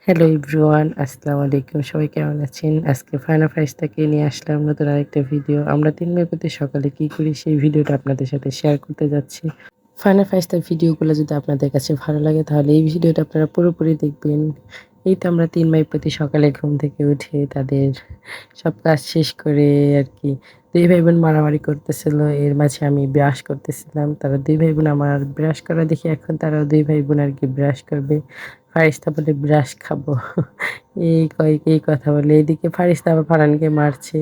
Hello everyone, আসসালামু আলাইকুম। সবাই কেমন আছেন? আজকে ফায়না ফাইজ থেকে নিয়ে আসলাম নতুন আরেকটা ভিডিও। আমরা ৩ মে প্রতি সকালে কি করি সেই ভিডিওটা আপনাদের সাথে শেয়ার করতে যাচ্ছি। ফায়না ফাইজটার ভিডিওগুলো যদি আপনাদের কাছে ভালো লাগে তাহলে এই ভিডিওটা আপনারা পুরোপুরি দেখবেন। এই তো আমরা ৩ মে প্রতি সকালে ঘুম থেকে উঠে তাদের সব কাজ শেষ করে আরকি ২ ভাই-বোন মারামারি করতেছিল। এর মাঝে আমি ব্রাশ করতেছিলাম। তারা ২ ভাই-বোন আমার ব্রাশ করা দেখে এখন তারাও ২ ভাই-বোন আরকি ব্রাশ করবে। ফারিস্তা বলে, "ব্রাশ খাবো।" এই কথা বলে। এদিকে ফারিস্তা আবার ফারহানকে মারছে।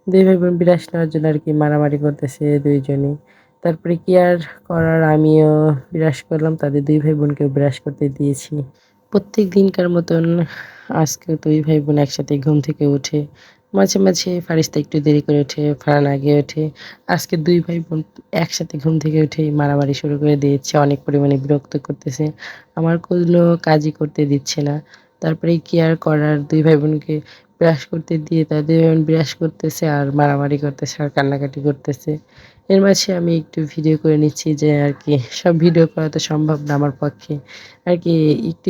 ২ ভাই-বোন ব্রাশ নেওয়ার জন্য আরকি মারামারি করতেছে ২ জনই। তারপরে কি আর করার, আমিও ব্রাশ করলাম। তাদের ২ ভাই-বোনকেও ব্রাশ করতে দিয়েছি। প্রত্যেক দিনকার মতন আজকেও ২ ভাই-বোন একসাথে ঘুম থেকে উঠে মাঝে মাঝে ফারিস্তা একটু দেরি করে ওঠে, ফারহান আগে ওঠে। আজকে ২ ভাই-বোন একসাথে ঘুম থেকে উঠেই মারামারি শুরু করে দিয়েছে। অনেক পরিমাণে বিরক্ত করতেছে। আমার কোনো কাজই করতে দিচ্ছে না। তারপরে কি আর করার, ২ ভাই-বোনকে ব্রাশ করতে দিয়ে তাদের ২ ভাই-বোন ব্রাশ করতেছে আর মারামারি করতেছে আর কান্নাকাটি করতেছে। এর মাঝে আমি একটু ভিডিও করে নিচ্ছি যে আরকি সব ভিডিও করা তো সম্ভব না আমার পক্ষে। আরকি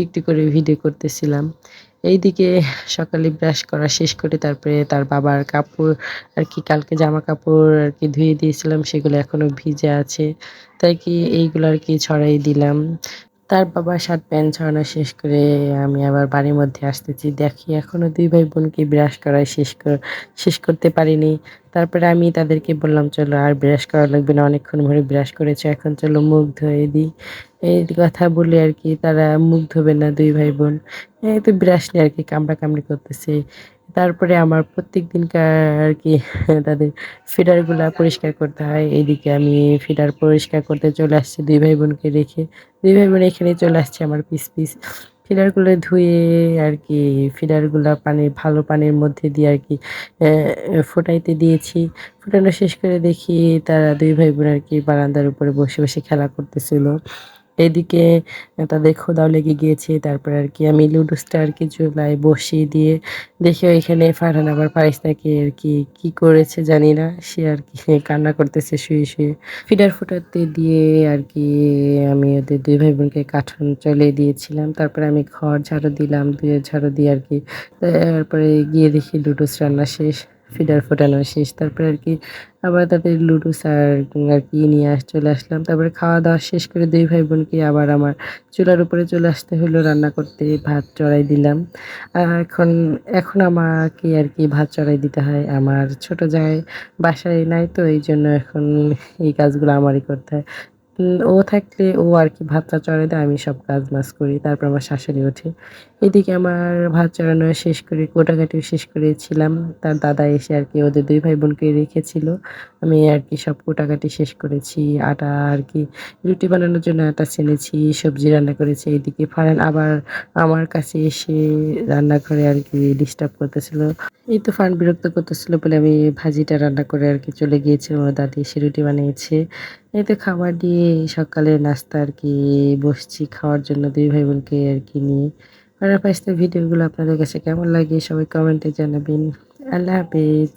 একটু করে ভিডিও করতেছিলাম। এইদিকে সকালে ব্রাশ করা শেষ করে তারপরে তার বাবার কাপড় আরকি কালকে জামাকাপড় আরকি ধুয়ে দিয়েছিলাম, সেগুলো এখনো ভিজে আছে। তাই কি এইগুলো আরকি ছড়াই দিলাম। তার বাবা শার্ট প্যান্ট ছড়ানো শেষ করে আমি আবার বাড়ির মধ্যে আসতেছি। দেখি এখনো ২ ভাই-বোনকে ব্রাশ করাই শেষ করতে পারিনি। তারপরে আমি তাদেরকে বললাম, "চলো আর ব্রাশ করা লাগবে না। অনেকক্ষণ ধরে ব্রাশ করেছো। এখন চলো মুখ ধুয়ে দিই।" এই কথা বলে আরকি তারা মুখ ধোবে না ২ ভাই-বোন। এই তো ব্রাশ নিয়ে আরকি কামড়াকামড়ি করতেছে। তারপরে আমার প্রত্যেক দিনকার আরকি তাদের ফিডারগুলা পরিষ্কার করতে হয়। এদিকে আমি ফিডার পরিষ্কার করতে চলে আসছি ২ ভাই-বোনকে রেখে। ২ ভাই-বোন এখানেই চলে আসছে আমার পিছ। ফিডারগুলো ধুয়ে আরকি ফিডারগুলা ভালো পানির মধ্যে দিয়ে আরকি ফোটাইতে দিয়েছি। ফোটানো শেষ করে দেখি তারা ২ ভাই-বোন আরকি বারান্দার উপরে বসে খেলা করতেছিল। এদিকে তাদের ক্ষুধাও লেগে গিয়েছে। তারপরে আরকি আমি লুডুসটা আরকি চুলায় বসিয়ে দিয়ে দেখি ওইখানে ফারহান আবার ফারিস্তাকে আরকি কি করেছে জানি না। সে আরকি কান্না করতেছে শুয়ে। ফিডার ফোটাতে দিয়ে আরকি আমি ওদের ২ ভাই-বোনকে কার্টুন চালিয়ে দিয়েছিলাম। তারপরে আমি ঘর ঝাড়ু দিলাম। ঝাড়ু দিয়ে আরকি তারপরে গিয়ে দেখি লুডুস রান্না শেষ, ফিডার ফোটানো শেষ। তারপরে আরকি আবার তাদের লুডুস আরকি নিয়ে চলে আসলাম। তারপরে খাওয়া-দাওয়া শেষ করে ২ ভাই-বোনকে আবার আমার চুলার উপরে চলে আসতে হলো রান্না করতে। ভাত চড়াই দিলাম। আ এখন এখন আমাকে আরকি ভাত চড়াই দিতে হয়। আমার ছোট জামাই বাসায় নাই, তো এইজন্য এখন এই কাজগুলো আমারই করতে হয়। ও থাকলে ও আরকি ভাতটা চড়াই দেয়, আমি সব কাজ-বাজ করি। তারপর আমার শাশুড়ি ওঠে। এদিকে আমার ভাত চড়ানো শেষ করে কোটাকাটিও শেষ করেছিলাম। তার দাদা এসে আরকি ওদের ২ ভাই-বোনকে রেখেছিল। আমি আরকি সব কোটাকাটি শেষ করেছি। আটা আরকি রুটি বানানোর জন্য আটা ছেনেছি, সবজি রান্না করেছি। এদিকে ফারহান আবার আমার কাছে এসে রান্নাঘরে আরকি ডিস্টার্ব করতেছিল। এই তো ফারহান বিরক্ত করতেছিল বলে আমি ভাজিটা রান্না করে আরকি চলে গিয়েছিলাম। ওর দাদি এসে রুটি বানিয়েছে। এই তো খাবার দিয়ে সকালের নাস্তা আরকি বসছি খাওয়ার জন্য ২ ভাই-বোনকে আরকি নিয়ে। ফারহান ফারিস্তার ভিডিওগুলো আপনাদের কাছে কেমন লাগে সবাই কমেন্টে জানাবেন। আল্লাহ হাফেজ।